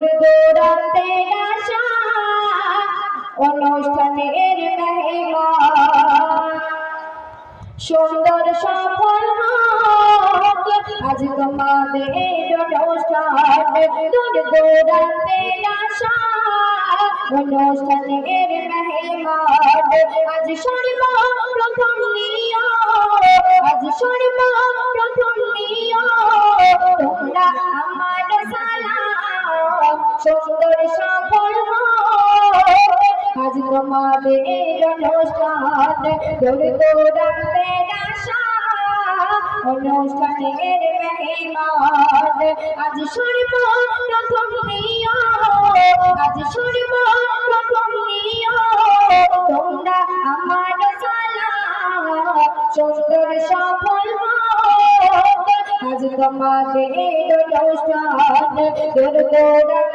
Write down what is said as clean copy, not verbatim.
দূরান্তের আশা অনুষ্ঠানের মেহমান সুন্দর সফল হোক আজ তোমাদের অনুষ্ঠান দূরান্তের আশা অনুষ্ঠানের মেহমান আজ সর্বপ্রথম তোমরা আমার সালাম সুন্দর সফল হোক আজ তোমাদের অনুষ্ঠান দূরান্তের আশা অনুষ্ঠানের মেহমান আজ সর্বপ্রথম তোমরা আমার সালাম সুন্দর সফল হোক আজ তোমাদের অনুষ্ঠান